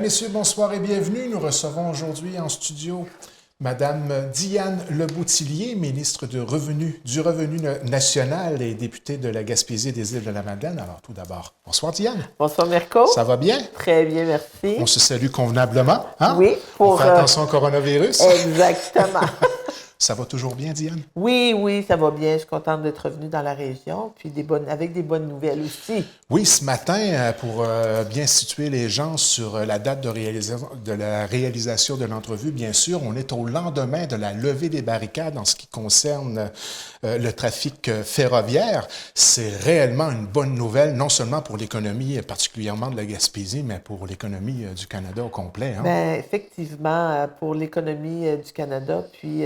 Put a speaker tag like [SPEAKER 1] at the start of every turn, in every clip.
[SPEAKER 1] Mesdames, Messieurs, bonsoir et bienvenue. Nous recevons aujourd'hui en studio Madame Diane Leboutillier, ministre du Revenu national et députée de la Gaspésie et des Îles-de-la-Madeleine. Alors, tout d'abord, bonsoir Diane.
[SPEAKER 2] Bonsoir Mirko.
[SPEAKER 1] Ça va bien?
[SPEAKER 2] Très bien, merci.
[SPEAKER 1] On se salue convenablement, hein?
[SPEAKER 2] Oui.
[SPEAKER 1] On fait attention au coronavirus.
[SPEAKER 2] Exactement.
[SPEAKER 1] Ça va toujours bien, Diane?
[SPEAKER 2] Oui, ça va bien. Je suis contente d'être revenue dans la région, puis avec des bonnes nouvelles aussi.
[SPEAKER 1] Oui, ce matin, pour bien situer les gens sur la date de la réalisation de l'entrevue, bien sûr, on est au lendemain de la levée des barricades en ce qui concerne le trafic ferroviaire. C'est réellement une bonne nouvelle, non seulement pour l'économie, particulièrement de la Gaspésie, mais pour l'économie du Canada au complet. Hein?
[SPEAKER 2] Bien, effectivement, pour l'économie du Canada, puis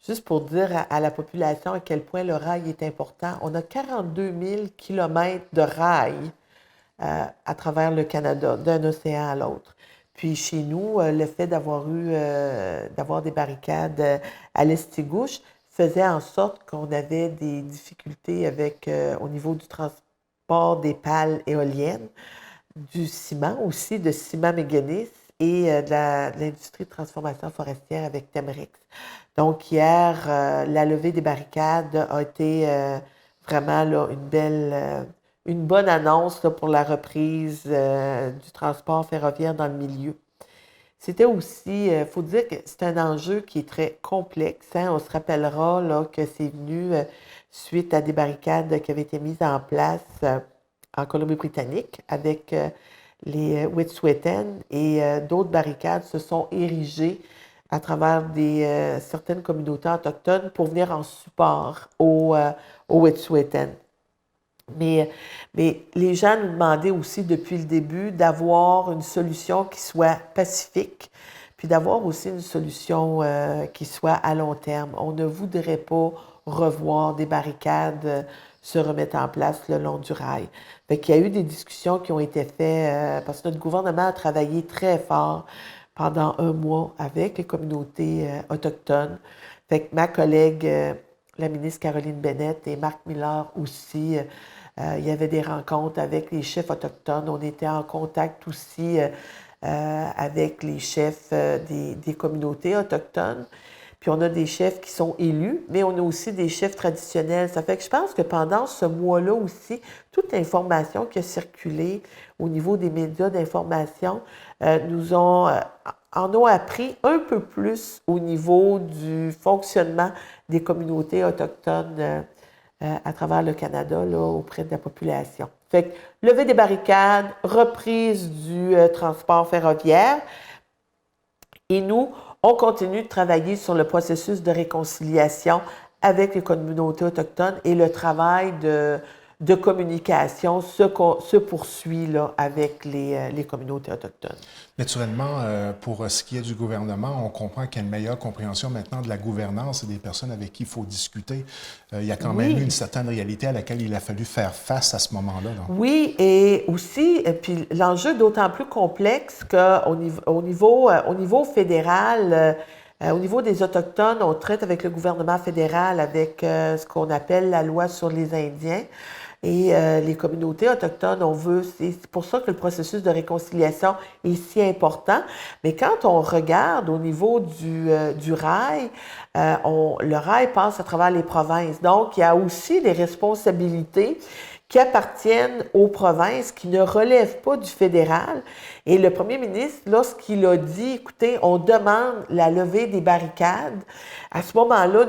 [SPEAKER 2] juste pour dire à la population à quel point le rail est important, on a 42 000 kilomètres de rail à travers le Canada, d'un océan à l'autre. Puis chez nous, le fait d'avoir des barricades à l'Estigouche faisait en sorte qu'on avait des difficultés au niveau du transport des pales éoliennes, du ciment aussi, de ciment méganiste et de l'industrie de transformation forestière avec Temerex. Donc hier, la levée des barricades a été vraiment là, une bonne annonce là, pour la reprise du transport ferroviaire dans le milieu. C'était aussi, il faut dire que c'est un enjeu qui est très complexe. Hein? On se rappellera là, que c'est venu suite à des barricades qui avaient été mises en place en Colombie-Britannique avec les Wet'suwet'en et d'autres barricades se sont érigées à travers certaines communautés autochtones pour venir en support aux Wet'suwet'en. Mais les gens nous demandaient aussi depuis le début d'avoir une solution qui soit pacifique, puis d'avoir aussi une solution qui soit à long terme. On ne voudrait pas revoir des barricades se remettre en place le long du rail. Fait qu'il y a eu des discussions qui ont été faites parce que notre gouvernement a travaillé très fort pendant un mois avec les communautés autochtones. Fait que ma collègue, la ministre Caroline Bennett et Marc Miller aussi, il y avait des rencontres avec les chefs autochtones. On était en contact aussi avec les chefs des communautés autochtones. Puis on a des chefs qui sont élus, mais on a aussi des chefs traditionnels. Ça fait que je pense que pendant ce mois-là aussi, toute l'information qui a circulé au niveau des médias d'information en ont appris un peu plus au niveau du fonctionnement des communautés autochtones à travers le Canada, là, auprès de la population. Fait que levée des barricades, reprise du transport ferroviaire. Et nous, on continue de travailler sur le processus de réconciliation avec les communautés autochtones et le travail de communication se poursuit là, avec les communautés autochtones.
[SPEAKER 1] Naturellement, pour ce qui est du gouvernement, on comprend qu'il y a une meilleure compréhension maintenant de la gouvernance et des personnes avec qui il faut discuter. Il y a quand même eu une certaine réalité à laquelle il a fallu faire face à ce moment-là. Donc.
[SPEAKER 2] Oui, et aussi, puis l'enjeu est d'autant plus complexe qu'au niveau fédéral, au niveau des Autochtones, on traite avec le gouvernement fédéral avec ce qu'on appelle la loi sur les Indiens. Et les communautés autochtones, c'est pour ça que le processus de réconciliation est si important. Mais quand on regarde au niveau du rail, le rail passe à travers les provinces. Donc, il y a aussi des responsabilités qui appartiennent aux provinces, qui ne relèvent pas du fédéral. Et le premier ministre, lorsqu'il a dit, écoutez, on demande la levée des barricades, à ce moment-là,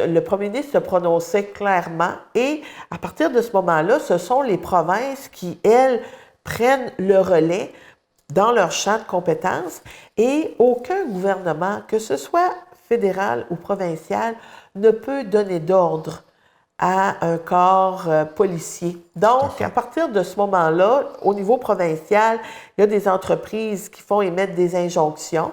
[SPEAKER 2] le premier ministre se prononçait clairement et à partir de ce moment-là, ce sont les provinces qui, elles, prennent le relais dans leur champ de compétences et aucun gouvernement, que ce soit fédéral ou provincial, ne peut donner d'ordre à un corps policier. Donc, à partir de ce moment-là, au niveau provincial, il y a des entreprises qui font émettre des injonctions.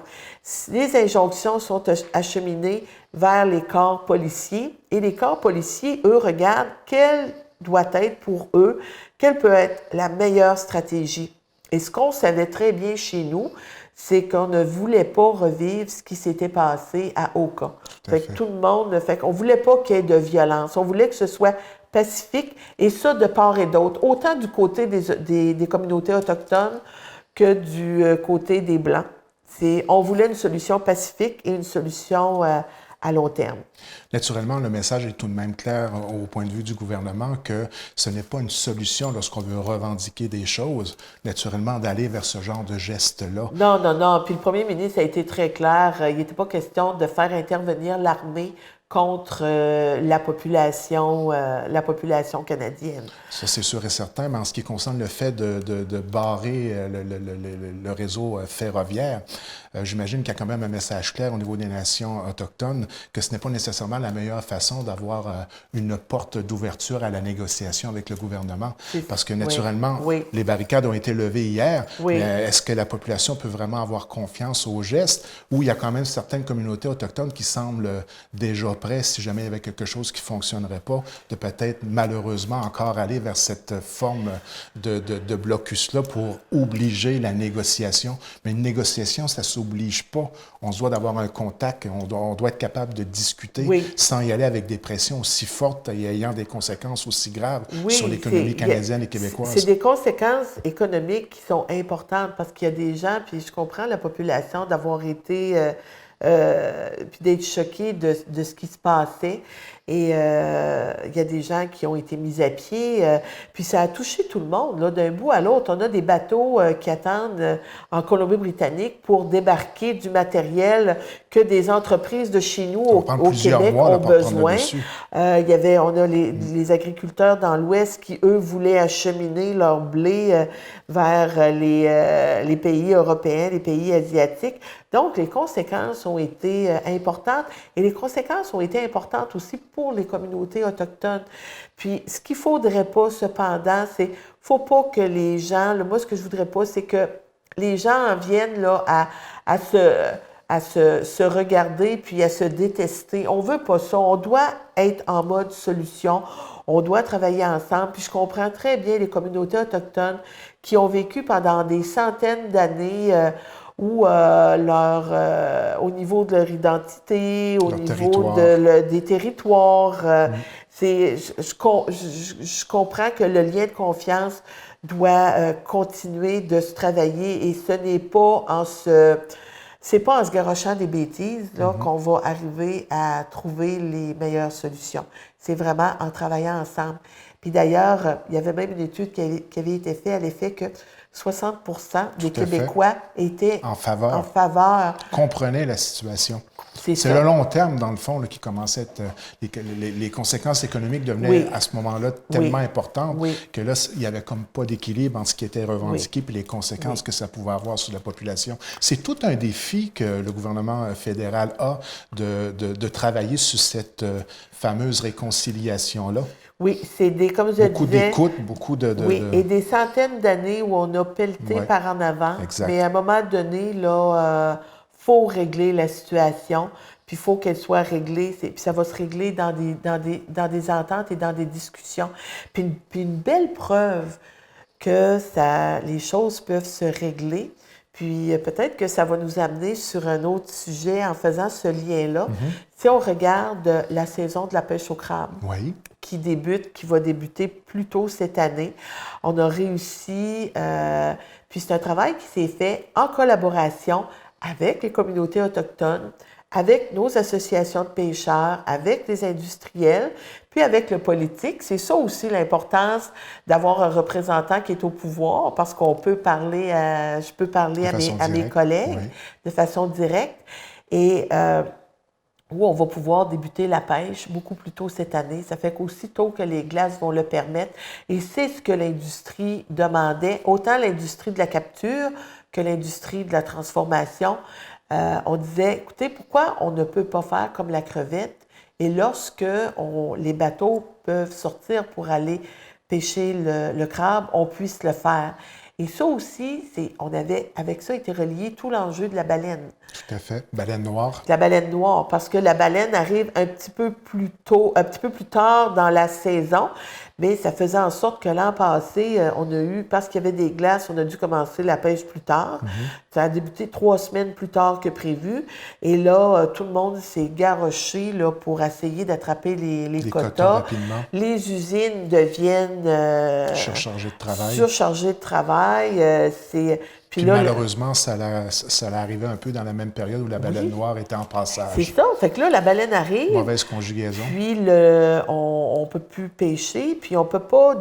[SPEAKER 2] Les injonctions sont acheminées vers les corps policiers et les corps policiers, eux, regardent quelle doit être pour eux, quelle peut être la meilleure stratégie. Et ce qu'on savait très bien chez nous, c'est qu'on ne voulait pas revivre ce qui s'était passé à Oka. Fait que tout le monde, on ne voulait pas qu'il y ait de violence. On voulait que ce soit pacifique, et ça de part et d'autre, autant du côté des communautés autochtones que du côté des Blancs. On voulait une solution pacifique et une solution à long terme.
[SPEAKER 1] Naturellement, le message est tout de même clair au point de vue du gouvernement que ce n'est pas une solution lorsqu'on veut revendiquer des choses, naturellement, d'aller vers ce genre de geste-là.
[SPEAKER 2] Non, non, non. Puis le premier ministre a été très clair. Il n'était pas question de faire intervenir l'armée contre la population canadienne.
[SPEAKER 1] Ça, c'est sûr et certain, mais en ce qui concerne le fait de barrer le réseau ferroviaire, j'imagine qu'il y a quand même un message clair au niveau des nations autochtones que ce n'est pas nécessairement la meilleure façon d'avoir une porte d'ouverture à la négociation avec le gouvernement. Parce que naturellement, les barricades ont été levées hier, mais est-ce que la population peut vraiment avoir confiance aux gestes où il y a quand même certaines communautés autochtones qui semblent déjà prêts, si jamais il y avait quelque chose qui ne fonctionnerait pas, de peut-être malheureusement encore aller vers cette forme de blocus-là pour obliger la négociation. Mais une négociation, ça ne s'oblige pas. On se doit d'avoir un contact, on doit être capable de discuter sans y aller avec des pressions aussi fortes et ayant des conséquences aussi graves sur l'économie canadienne et québécoise.
[SPEAKER 2] C'est des conséquences économiques qui sont importantes parce qu'il y a des gens, puis je comprends la population d'avoir été... puis d'être choqués de ce qui se passait. Et il y a des gens qui ont été mis à pied. Puis ça a touché tout le monde, là, d'un bout à l'autre. On a des bateaux qui attendent en Colombie-Britannique pour débarquer du matériel que des entreprises de chez nous au Québec ont besoin. On a les agriculteurs dans l'Ouest qui, eux, voulaient acheminer leur blé vers les pays européens, les pays asiatiques. Donc, les conséquences ont été importantes et les conséquences ont été importantes aussi pour les communautés autochtones. Puis, ce qu'il ne faudrait pas, cependant, faut pas que les gens, moi, ce que je voudrais pas, c'est que les gens en viennent là, à se regarder puis à se détester. On veut pas ça. On doit être en mode solution. On doit travailler ensemble. Puis je comprends très bien les communautés autochtones qui ont vécu pendant des centaines d'années où au niveau de leur identité, au niveau des territoires, je comprends que le lien de confiance doit continuer de se travailler et ce n'est pas en se garochant des bêtises là, qu'on va arriver à trouver les meilleures solutions. C'est vraiment en travaillant ensemble. Puis d'ailleurs, il y avait même une étude qui avait été faite à l'effet que 60 des Québécois étaient en faveur.
[SPEAKER 1] Comprenaient la situation. C'est le long terme, dans le fond, là, qui commençait à être... les conséquences économiques devenaient à ce moment-là tellement importantes que là, il n'y avait comme pas d'équilibre entre ce qui était revendiqué et les conséquences que ça pouvait avoir sur la population. C'est tout un défi que le gouvernement fédéral a de travailler sur cette fameuse réconciliation-là.
[SPEAKER 2] Oui, c'est comme je
[SPEAKER 1] beaucoup
[SPEAKER 2] disais...
[SPEAKER 1] d'écoute, beaucoup de...
[SPEAKER 2] Oui, et des centaines d'années où on a pelleté par en avant.
[SPEAKER 1] Exact.
[SPEAKER 2] Mais à un moment donné, là, faut régler la situation, puis il faut qu'elle soit réglée. Puis ça va se régler dans des ententes et dans des discussions. Puis une belle preuve que les choses peuvent se régler. Puis peut-être que ça va nous amener sur un autre sujet en faisant ce lien-là. Si on regarde la saison de la pêche au crabe, qui va débuter plus tôt cette année, on a réussi, puis c'est un travail qui s'est fait en collaboration avec les communautés autochtones, avec nos associations de pêcheurs, avec les industriels, puis avec le politique. C'est ça aussi l'importance d'avoir un représentant qui est au pouvoir, parce qu'on peut parler, je peux parler à mes collègues de façon directe, et où on va pouvoir débuter la pêche beaucoup plus tôt cette année. Ça fait qu'aussitôt que les glaces vont le permettre, et c'est ce que l'industrie demandait, autant l'industrie de la capture que l'industrie de la transformation. On disait, écoutez, pourquoi on ne peut pas faire comme la crevette? Et lorsque les bateaux peuvent sortir pour aller pêcher le crabe, on puisse le faire. Et ça aussi, on avait, avec ça, été relié tout l'enjeu de la baleine.
[SPEAKER 1] Tout à fait. Baleine noire.
[SPEAKER 2] La baleine noire, parce que la baleine arrive un petit peu plus tôt, un petit peu plus tard dans la saison, mais ça faisait en sorte que l'an passé, on a eu, parce qu'il y avait des glaces, on a dû commencer la pêche plus tard. Ça a débuté 3 semaines plus tard que prévu. Et là, tout le monde s'est garroché là, pour essayer d'attraper les quotas. Les usines deviennent
[SPEAKER 1] surchargées de travail.
[SPEAKER 2] Surchargées de travail.
[SPEAKER 1] Puis
[SPEAKER 2] là,
[SPEAKER 1] malheureusement, ça l'est arrivé un peu dans la même période où la baleine noire était en
[SPEAKER 2] c'est
[SPEAKER 1] passage.
[SPEAKER 2] ça. Fait que là, la baleine arrive,
[SPEAKER 1] Mauvaise conjugaison.
[SPEAKER 2] puis on peut plus pêcher, puis on peut pas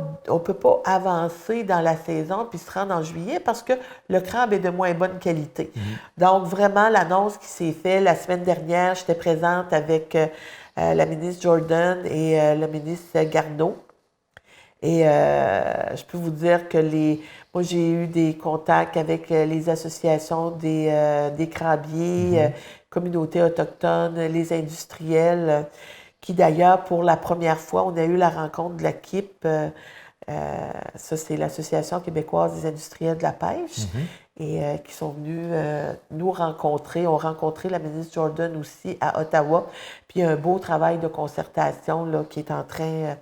[SPEAKER 2] avancer dans la saison puis se rendre en juillet parce que le crabe est de moins bonne qualité. Donc, vraiment, l'annonce qui s'est faite la semaine dernière, j'étais présente avec la ministre Jordan et le ministre Garneau. Et je peux vous dire que moi, j'ai eu des contacts avec les associations des crabiers, communautés autochtones, les industriels, qui d'ailleurs, pour la première fois, on a eu la rencontre de la KIP. Ça, c'est l'Association québécoise des industriels de la pêche, et qui sont venus nous rencontrer. On rencontré la ministre Jordan aussi à Ottawa. Puis il y a un beau travail de concertation là, qui est en train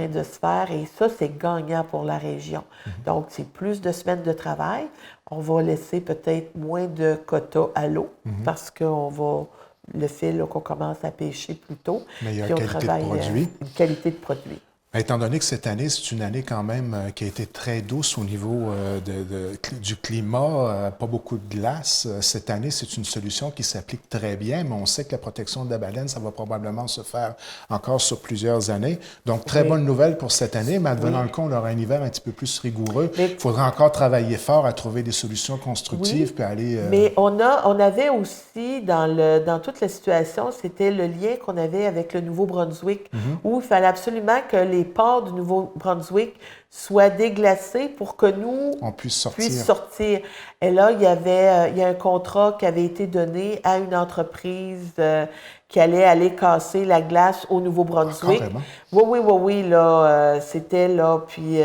[SPEAKER 2] de se faire, et ça, c'est gagnant pour la région. Donc, c'est plus de semaines de travail. On va laisser peut-être moins de quotas à l'eau parce qu'on va le fait là, qu'on commence à pêcher plus tôt.
[SPEAKER 1] Mais il y a
[SPEAKER 2] puis on
[SPEAKER 1] qualité de
[SPEAKER 2] travaille
[SPEAKER 1] produit.
[SPEAKER 2] une qualité de produit.
[SPEAKER 1] Étant donné que cette année, c'est une année quand même qui a été très douce au niveau du climat, pas beaucoup de glace, cette année, c'est une solution qui s'applique très bien, mais on sait que la protection de la baleine, ça va probablement se faire encore sur plusieurs années. Donc, très bonne nouvelle pour cette année, mais advenant le cas, on aura un hiver un petit peu plus rigoureux. Il faudra encore travailler fort à trouver des solutions constructives puis aller...
[SPEAKER 2] Mais on avait aussi, dans toute la situation, c'était le lien qu'on avait avec le Nouveau-Brunswick, où il fallait absolument que les ports du Nouveau-Brunswick soient déglacés pour que nous
[SPEAKER 1] on puisse
[SPEAKER 2] sortir. Et là, il y a un contrat qui avait été donné à une entreprise qui allait aller casser la glace au Nouveau-Brunswick. Oui, là, c'était là, puis...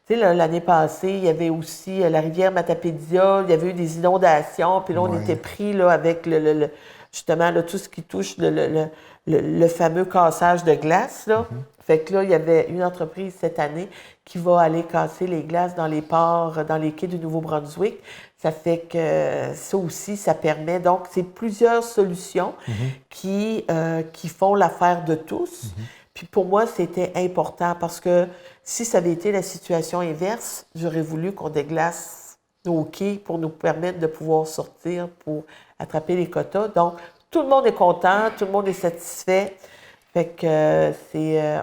[SPEAKER 2] tu sais, l'année passée, il y avait aussi la rivière Matapédia, il y avait eu des inondations, puis là, on était pris là, avec justement là, tout ce qui touche le fameux cassage de glace. Là. Fait que là, il y avait une entreprise cette année qui va aller casser les glaces dans les ports, dans les quais du Nouveau-Brunswick. Ça fait que ça aussi, ça permet. Donc, c'est plusieurs solutions qui font l'affaire de tous. Puis pour moi, c'était important parce que si ça avait été la situation inverse, j'aurais voulu qu'on déglace nos quais pour nous permettre de pouvoir sortir pour attraper les quotas. Donc, tout le monde est content, tout le monde est satisfait. Fait que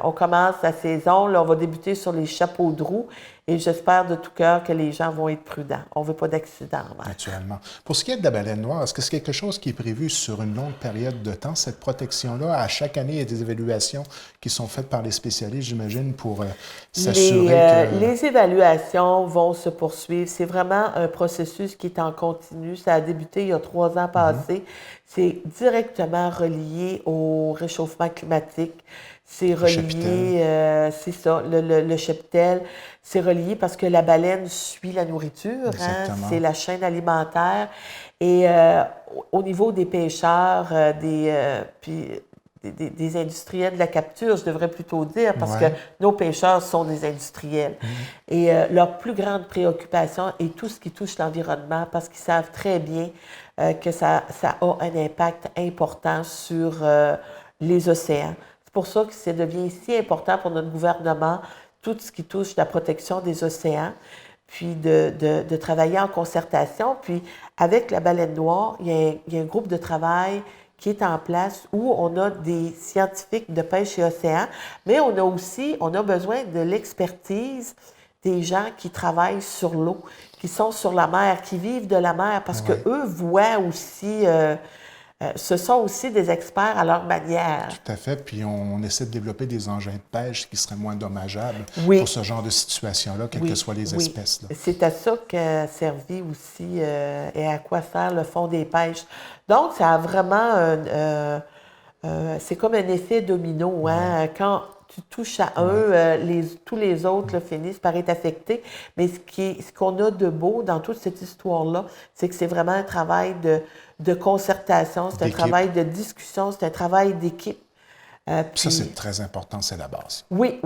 [SPEAKER 2] on commence la saison, là, on va débuter sur les chapeaux de roue et j'espère de tout cœur que les gens vont être prudents. On ne veut pas d'accident.
[SPEAKER 1] Naturellement. Pour ce qui est de la baleine noire, est-ce que c'est quelque chose qui est prévu sur une longue période de temps, cette protection-là? À chaque année, il y a des évaluations qui sont faites par les spécialistes, j'imagine, pour s'assurer que...
[SPEAKER 2] Les évaluations vont se poursuivre. C'est vraiment un processus qui est en continu. Ça a débuté il y a 3 ans passés. C'est directement relié au réchauffement climatique. C'est relié, c'est ça, le cheptel. C'est relié parce que la baleine suit la nourriture, c'est la chaîne alimentaire. Et au niveau des pêcheurs, des industriels de la capture, je devrais plutôt dire, parce que nos pêcheurs sont des industriels. Et leur plus grande préoccupation est tout ce qui touche l'environnement, parce qu'ils savent très bien que ça a un impact important sur les océans. C'est pour ça que ça devient si important pour notre gouvernement, tout ce qui touche la protection des océans, puis de travailler en concertation. Puis avec la baleine noire, il y a un groupe de travail qui est en place où on a des scientifiques de pêche et océan, mais on a besoin de l'expertise des gens qui travaillent sur l'eau, qui sont sur la mer, qui vivent de la mer, parce que eux voient aussi... ce sont aussi des experts à leur manière.
[SPEAKER 1] Tout à fait. Puis on essaie de développer des engins de pêche qui seraient moins dommageables pour ce genre de situation-là, quelles que soient les espèces.
[SPEAKER 2] C'est à ça qu'a servi aussi et à quoi sert le fonds des pêches. Donc, ça a vraiment c'est comme un effet domino. Hein? Quand tu touches à un, tous les autres finissent par être affectés. Mais ce qu'on a de beau dans toute cette histoire-là, c'est que c'est vraiment un travail de concertation, c'est un travail de discussion, c'est un travail d'équipe.
[SPEAKER 1] Puis, ça, c'est très important, c'est la base.
[SPEAKER 2] Oui.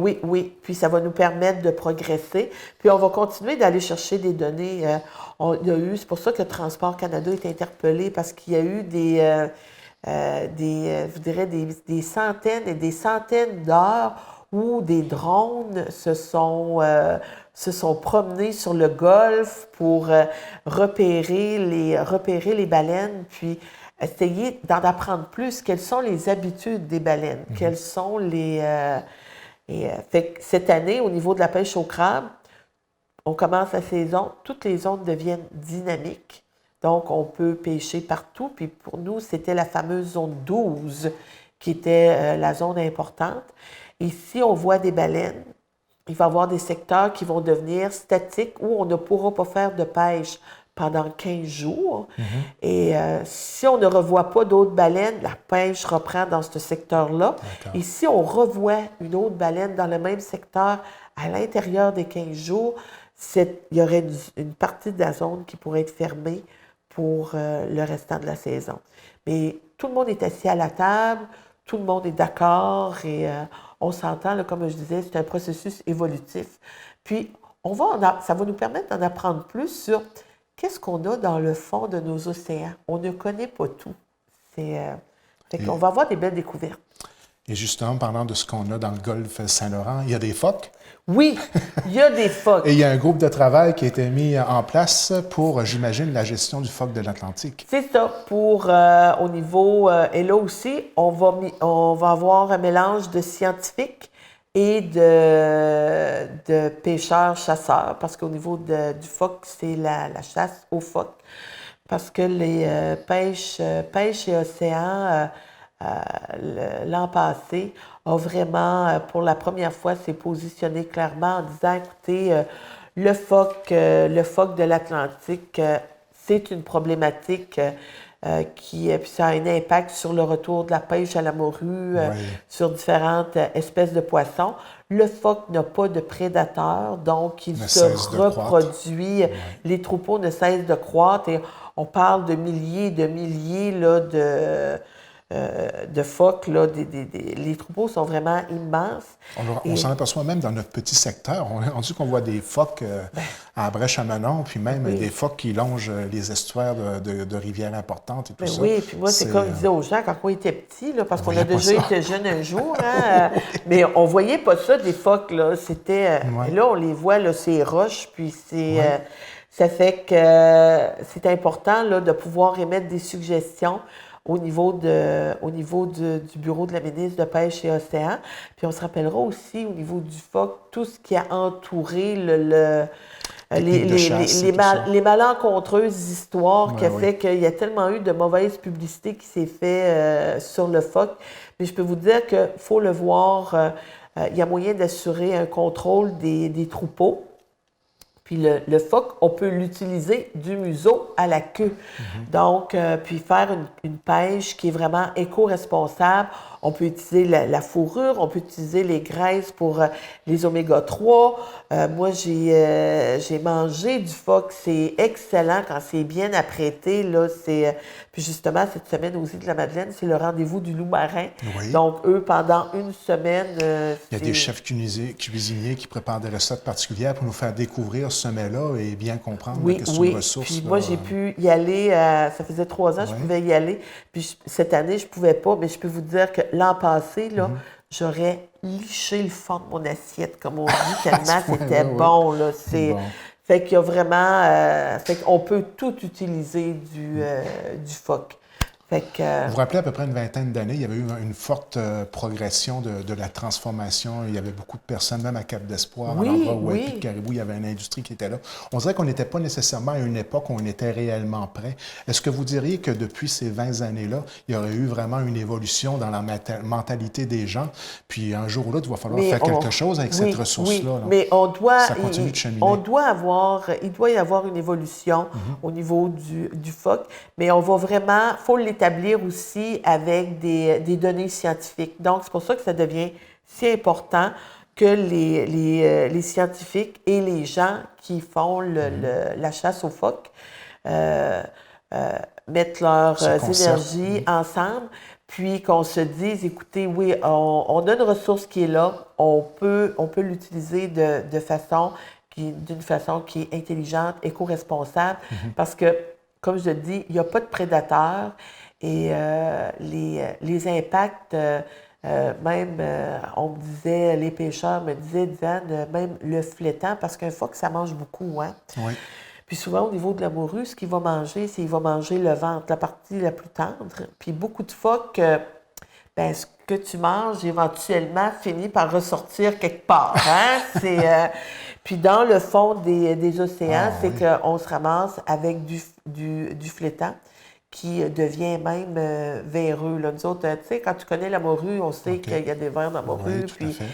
[SPEAKER 2] Puis ça va nous permettre de progresser. Puis on va continuer d'aller chercher des données. C'est pour ça que Transport Canada est interpellé, parce qu'il y a eu des centaines et des centaines d'heures où des drones se sont se sont promenés sur le golfe pour repérer les baleines, puis essayer d'en apprendre plus. Quelles sont les habitudes des baleines? Quelles sont les... fait que cette année, au niveau de la pêche au crabe, on commence la saison, toutes les zones deviennent dynamiques. Donc, on peut pêcher partout. Puis pour nous, c'était la fameuse zone 12 qui était la zone importante. Et si on voit des baleines, il va y avoir des secteurs qui vont devenir statiques où on ne pourra pas faire de pêche pendant 15 jours. Et si on ne revoit pas d'autres baleines, la pêche reprend dans ce secteur-là. Et si on revoit une autre baleine dans le même secteur à l'intérieur des 15 jours, il y aurait une partie de la zone qui pourrait être fermée pour le restant de la saison. Mais tout le monde est assis à la table, tout le monde est d'accord et on s'entend, là, comme je disais, c'est un processus évolutif. Puis, ça va nous permettre d'en apprendre plus sur qu'est-ce qu'on a dans le fond de nos océans. On ne connaît pas tout. On va avoir des belles découvertes.
[SPEAKER 1] Et justement, parlant de ce qu'on a dans le golfe Saint-Laurent, il y a des phoques.
[SPEAKER 2] Oui, il y a des phoques.
[SPEAKER 1] Et il y a un groupe de travail qui a été mis en place pour, j'imagine, la gestion du phoque de l'Atlantique.
[SPEAKER 2] C'est ça. Au niveau... et là aussi, on va avoir un mélange de scientifiques et de pêcheurs-chasseurs, parce qu'au niveau du phoque, c'est la chasse au phoque. Parce que les pêche et océans... l'an passé, a vraiment, pour la première fois, s'est positionné clairement en disant, écoutez, le phoque de l'Atlantique, c'est une problématique puis ça a un impact sur le retour de la pêche à la morue, sur différentes espèces de poissons. Le phoque n'a pas de prédateurs, donc il se reproduit. Les troupeaux ne cessent de croître et on parle de milliers là, de phoques. Là, les troupeaux sont vraiment immenses.
[SPEAKER 1] On s'en aperçoit même dans notre petit secteur. On dit qu'on voit des phoques à Brèche-à-Manon, puis même des phoques qui longent les estuaires de rivières importantes et tout ça.
[SPEAKER 2] Oui, puis moi, c'est comme je disais aux gens quand on était petits, là, parce qu'on a déjà été jeunes un jour, hein, mais on voyait pas ça, des phoques. Là. C'était, et là, on les voit, là, ces roches, puis c'est... ça fait que c'est important là, de pouvoir émettre des suggestions au niveau du bureau de la ministre de Pêche et Océan. Puis on se rappellera aussi au niveau du phoque, tout ce qui a entouré les malencontreuses histoires qui a fait qu'il y a tellement eu de mauvaise publicité qui s'est fait sur le phoque. Mais je peux vous dire qu'il faut le voir, il y a moyen d'assurer un contrôle des troupeaux. Puis le phoque, on peut l'utiliser du museau à la queue. Donc, puis faire une pêche qui est vraiment éco-responsable. On peut utiliser la fourrure, on peut utiliser les graisses pour les oméga 3. Moi, j'ai mangé du phoque. C'est excellent quand c'est bien apprêté. Là, puis justement, cette semaine aux Îles-de-la-Madeleine, c'est le rendez-vous du loup marin. Oui. Donc, eux, pendant une semaine...
[SPEAKER 1] il y a des chefs cuisiniers qui préparent des recettes particulières pour nous faire découvrir ce mets-là et bien comprendre que c'est une ressource.
[SPEAKER 2] Puis moi, j'ai pu y aller, ça faisait 3 ans, je pouvais y aller. Puis cette année, je ne pouvais pas, mais je peux vous dire que l'an passé, là, j'aurais liché le fond de mon assiette, comme on dit, tellement c'était bon. Là. Fait qu'il y a vraiment... fait qu'on peut tout utiliser du phoque.
[SPEAKER 1] Vous vous rappelez, à peu près une vingtaine d'années, il y avait eu une forte progression de la transformation. Il y avait beaucoup de personnes, même à Cap d'Espoir, à l'endroit où Pic Caribou, il y avait une industrie qui était là. On dirait qu'on n'était pas nécessairement à une époque où on était réellement prêt. Est-ce que vous diriez que depuis ces 20 années-là, il y aurait eu vraiment une évolution dans la mentalité des gens? Puis un jour ou l'autre, il va falloir faire quelque chose avec cette ressource-là.
[SPEAKER 2] Oui, mais on doit...
[SPEAKER 1] Ça continue de cheminer.
[SPEAKER 2] Il doit y avoir une évolution au niveau du phoque, mais on va vraiment... Il faut l'établir aussi avec des données scientifiques. Donc, c'est pour ça que ça devient si important que les scientifiques et les gens qui font la chasse aux phoques mettent leurs énergies ensemble, puis qu'on se dise, écoutez, oui, on a une ressource qui est là, on peut l'utiliser d'une façon qui est intelligente, éco-responsable, parce que, comme je le dis, il n'y a pas de prédateurs. Et les impacts On me disait, les pêcheurs me disaient, Diane, même le flétan, parce qu'un phoque, ça mange beaucoup, hein?
[SPEAKER 1] Oui.
[SPEAKER 2] Puis souvent, au niveau de la morue, ce qu'il va manger, c'est qu'il va manger le ventre, la partie la plus tendre. Puis beaucoup de phoques, ce que tu manges, éventuellement, finit par ressortir quelque part, hein? Puis dans le fond des océans, c'est qu'on se ramasse avec du flétan qui devient même véreux. Là. Nous autres, tu sais, quand tu connais la morue, on sait qu'il y a des vers dans la morue.
[SPEAKER 1] Oui, tout à fait.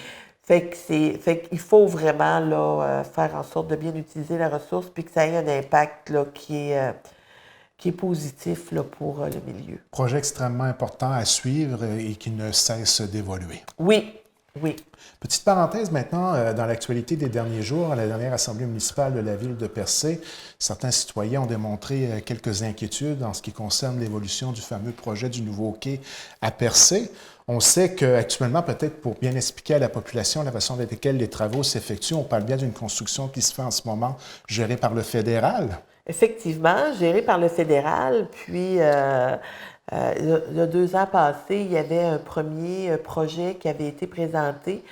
[SPEAKER 2] Fait qu'il faut vraiment là, faire en sorte de bien utiliser la ressource puis que ça ait un impact là, qui est positif là, pour le milieu.
[SPEAKER 1] Projet extrêmement important à suivre et qui ne cesse d'évoluer.
[SPEAKER 2] Oui, oui.
[SPEAKER 1] Petite parenthèse maintenant, dans l'actualité des derniers jours, à la dernière Assemblée municipale de la ville de Percé, certains citoyens ont démontré quelques inquiétudes en ce qui concerne l'évolution du fameux projet du nouveau quai à Percé. On sait qu'actuellement, peut-être pour bien expliquer à la population la façon avec laquelle les travaux s'effectuent, on parle bien d'une construction qui se fait en ce moment gérée par le fédéral.
[SPEAKER 2] Effectivement, gérée par le fédéral, puis il y a 2 ans passés, il y avait un premier projet qui avait été présenté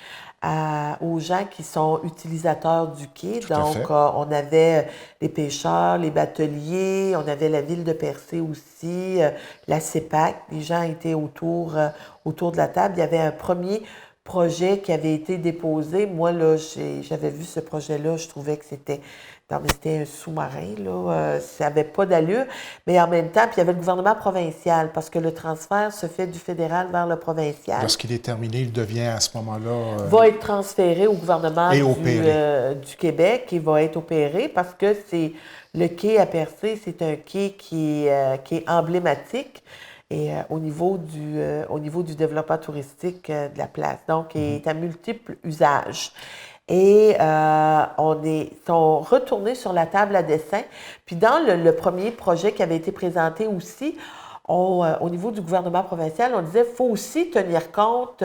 [SPEAKER 2] aux gens qui sont utilisateurs du quai. Donc, on avait les pêcheurs, les bateliers, on avait la ville de Percé aussi, la CEPAC. Les gens étaient autour de la table. Il y avait un premier projet qui avait été déposé. Moi, là, j'avais vu ce projet-là, je trouvais que c'était un sous-marin, là, ça n'avait pas d'allure. Mais en même temps, puis il y avait le gouvernement provincial, parce que le transfert se fait du fédéral vers le provincial.
[SPEAKER 1] Lorsqu'il est terminé, il devient à ce moment-là...
[SPEAKER 2] va être transféré au gouvernement du Québec et va être opéré parce que c'est le quai à Percé, c'est un quai qui est emblématique. Et au niveau du développement touristique de la place. Donc, il est à multiples usages. Et sont retournés sur la table à dessin. Puis dans le premier projet qui avait été présenté aussi, au niveau du gouvernement provincial, on disait qu'il faut aussi tenir compte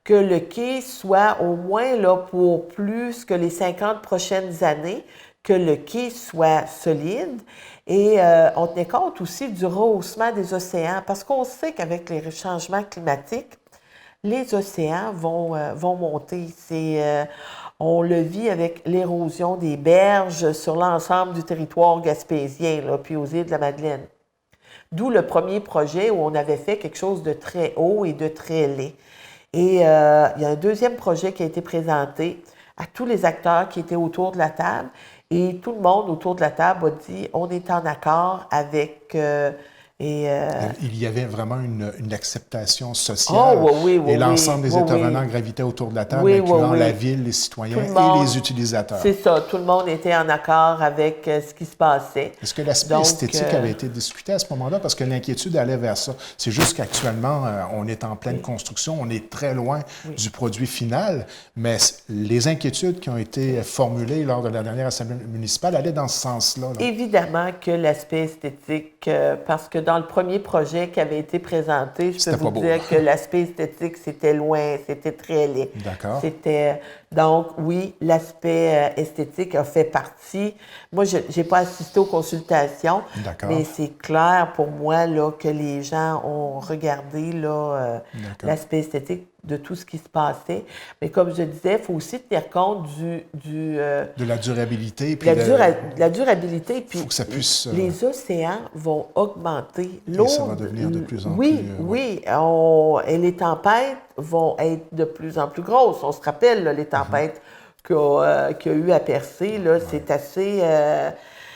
[SPEAKER 2] que le quai soit au moins là pour plus que les 50 prochaines années, que le quai soit solide. Et on tenait compte aussi du rehaussement des océans, parce qu'on sait qu'avec les changements climatiques, les océans vont monter. On le vit avec l'érosion des berges sur l'ensemble du territoire gaspésien, là, puis aux îles de la Madeleine. D'où le premier projet où on avait fait quelque chose de très haut et de très laid. Et il y a un deuxième projet qui a été présenté à tous les acteurs qui étaient autour de la table. Et tout le monde autour de la table a dit on est en accord avec...
[SPEAKER 1] il y avait vraiment une acceptation sociale et l'ensemble des intervenants gravitaient autour de la table, incluant la ville, les citoyens et les utilisateurs.
[SPEAKER 2] C'est ça, tout le monde était en accord avec ce qui se passait.
[SPEAKER 1] Est-ce que l'aspect esthétique avait été discuté à ce moment-là? Parce que l'inquiétude allait vers ça. C'est juste qu'actuellement, on est en pleine construction, on est très loin du produit final, mais les inquiétudes qui ont été formulées lors de la dernière Assemblée municipale allaient dans ce sens-là. Là.
[SPEAKER 2] Évidemment que l'aspect esthétique, parce que dans le premier projet qui avait été présenté, je peux vous dire que l'aspect esthétique, c'était loin, c'était très laid.
[SPEAKER 1] D'accord.
[SPEAKER 2] Donc, oui, l'aspect esthétique a fait partie. Moi, je n'ai pas assisté aux consultations, mais c'est clair pour moi là, que les gens ont regardé l'aspect esthétique de tout ce qui se passait. Mais comme je disais, il faut aussi tenir compte
[SPEAKER 1] de la durabilité.
[SPEAKER 2] Puis la durabilité. Puis
[SPEAKER 1] faut que ça puisse...
[SPEAKER 2] Les océans vont augmenter.
[SPEAKER 1] L'eau, ça va devenir de plus en plus...
[SPEAKER 2] Oui. Et les tempêtes vont être de plus en plus grosses. On se rappelle là, les tempêtes qu'il y a eu à Percé. Là, c'est assez...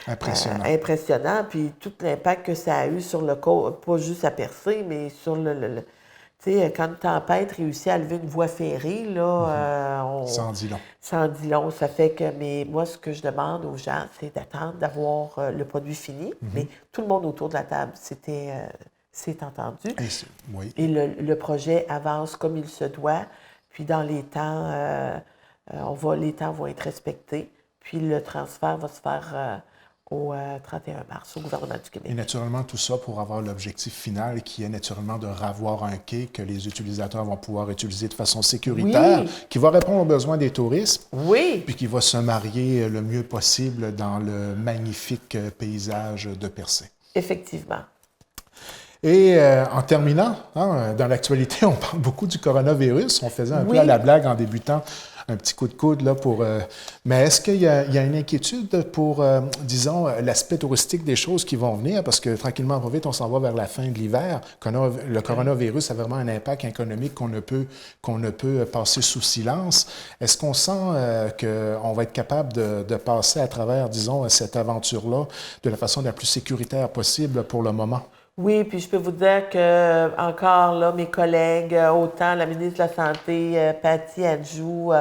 [SPEAKER 2] impressionnant. Puis tout l'impact que ça a eu sur le côte, pas juste à Percé, mais sur tu sais, quand une tempête réussit à lever une voie ferrée, là,
[SPEAKER 1] ça en dit long.
[SPEAKER 2] Ça en dit long. Ça fait que, mais moi, ce que je demande aux gens, c'est d'attendre d'avoir le produit fini. Mais tout le monde autour de la table, c'est entendu. Et le projet avance comme il se doit. Puis dans les temps, les temps vont être respectés. Puis le transfert va se faire au 31 mars au gouvernement du Québec.
[SPEAKER 1] Et naturellement, tout ça pour avoir l'objectif final qui est naturellement de ravoir un quai que les utilisateurs vont pouvoir utiliser de façon sécuritaire, qui va répondre aux besoins des touristes, puis qui va se marier le mieux possible dans le magnifique paysage de Percé.
[SPEAKER 2] Effectivement.
[SPEAKER 1] Et en terminant, hein, dans l'actualité, on parle beaucoup du coronavirus. On faisait un peu à
[SPEAKER 2] Oui.
[SPEAKER 1] la blague en débutant un petit coup de coude là pour. Mais est-ce qu'il y a une inquiétude pour, disons, l'aspect touristique des choses qui vont venir? Parce que tranquillement, pas vite, on s'en va vers la fin de l'hiver. Le coronavirus a vraiment un impact économique qu'on ne peut passer sous silence. Est-ce qu'on sent qu'on va être capable de passer à travers, disons, cette aventure-là de la façon la plus sécuritaire possible pour le moment?
[SPEAKER 2] Oui, puis je peux vous dire que encore là, mes collègues, autant la ministre de la Santé, Patty Adjou,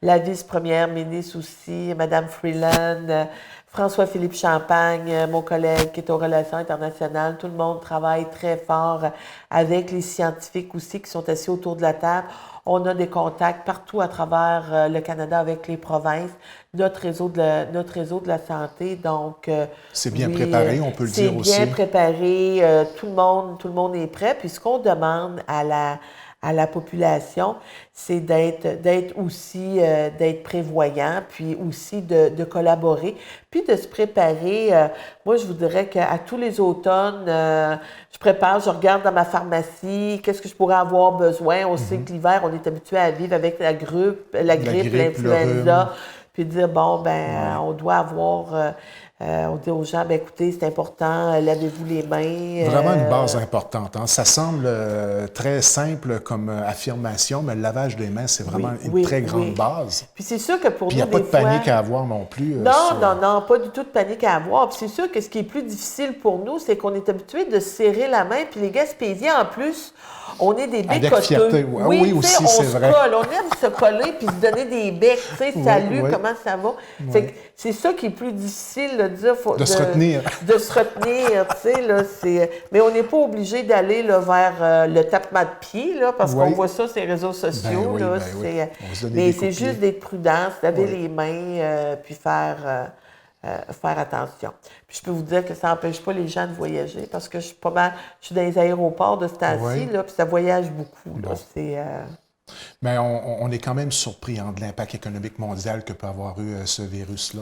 [SPEAKER 2] la vice-première ministre aussi, Madame Freeland, François-Philippe Champagne, mon collègue qui est aux relations internationales, tout le monde travaille très fort avec les scientifiques aussi qui sont assis autour de la table. On a des contacts partout à travers le Canada avec les provinces, notre réseau de la santé. Donc,
[SPEAKER 1] c'est bien
[SPEAKER 2] oui,
[SPEAKER 1] préparé, on peut le dire aussi.
[SPEAKER 2] c'est bien préparé. Tout le monde est prêt. Puis ce qu'on demande à la population, c'est d'être aussi d'être prévoyant, puis aussi de collaborer, puis de se préparer. Moi, je vous dirais qu'à tous les automnes, je regarde dans ma pharmacie, qu'est-ce que je pourrais avoir besoin. On sait que l'hiver, on est habitué à vivre avec la grippe, l'influenza, puis dire, bon, ben, on doit avoir... on dit aux gens, ben, écoutez, c'est important, lavez-vous les mains.
[SPEAKER 1] Vraiment une base importante. Hein? Ça semble très simple comme affirmation, mais le lavage des mains, c'est vraiment une très grande base.
[SPEAKER 2] Puis c'est sûr que pour
[SPEAKER 1] Puis
[SPEAKER 2] nous,
[SPEAKER 1] il n'y a pas de panique à avoir non plus.
[SPEAKER 2] Non, pas du tout de panique à avoir. Puis c'est sûr que ce qui est plus difficile pour nous, c'est qu'on est habitué de serrer la main. Puis les Gaspésiens, en plus, on est des bécoteux.
[SPEAKER 1] Avec fierté. Oui, aussi, c'est vrai.
[SPEAKER 2] On aime se coller puis se donner des becs. Tu sais, salut, comment ça va? Fait que c'est ça qui est plus difficile de dire.
[SPEAKER 1] De se retenir.
[SPEAKER 2] De se retenir, tu sais, là, mais on n'est pas obligé d'aller là, vers le tapement de pied, là, parce qu'on voit ça sur les réseaux sociaux. Mais c'est juste d'être prudent, se laver les mains, puis faire attention. Puis je peux vous dire que ça n'empêche pas les gens de voyager, parce que je suis dans les aéroports de ce temps-ci, là, puis ça voyage beaucoup. Là,
[SPEAKER 1] mais on est quand même surpris de l'impact économique mondial que peut avoir eu ce virus-là.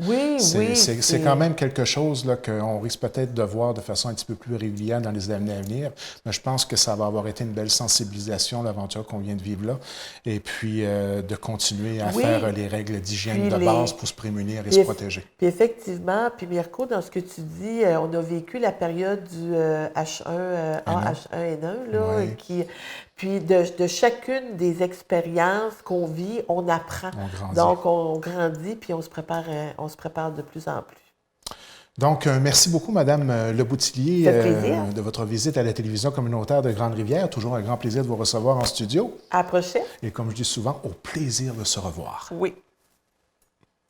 [SPEAKER 2] Oui.
[SPEAKER 1] C'est quand même quelque chose qu'on risque peut-être de voir de façon un petit peu plus régulière dans les années à venir. Mais je pense que ça va avoir été une belle sensibilisation, l'aventure qu'on vient de vivre là. Et puis de continuer à faire les règles d'hygiène de base pour se prémunir et se protéger.
[SPEAKER 2] Puis effectivement, puis Mirko, dans ce que tu dis, on a vécu la période du H1N1, là, puis de chacune des expériences qu'on vit, on apprend. Donc, on grandit, puis on se prépare de plus en plus.
[SPEAKER 1] Donc, merci beaucoup, Madame Leboutillier, de votre visite à la télévision communautaire de Grande-Rivière. Toujours un grand plaisir de vous recevoir en studio.
[SPEAKER 2] À la prochaine.
[SPEAKER 1] Et comme je dis souvent, au plaisir de se revoir.
[SPEAKER 2] Oui.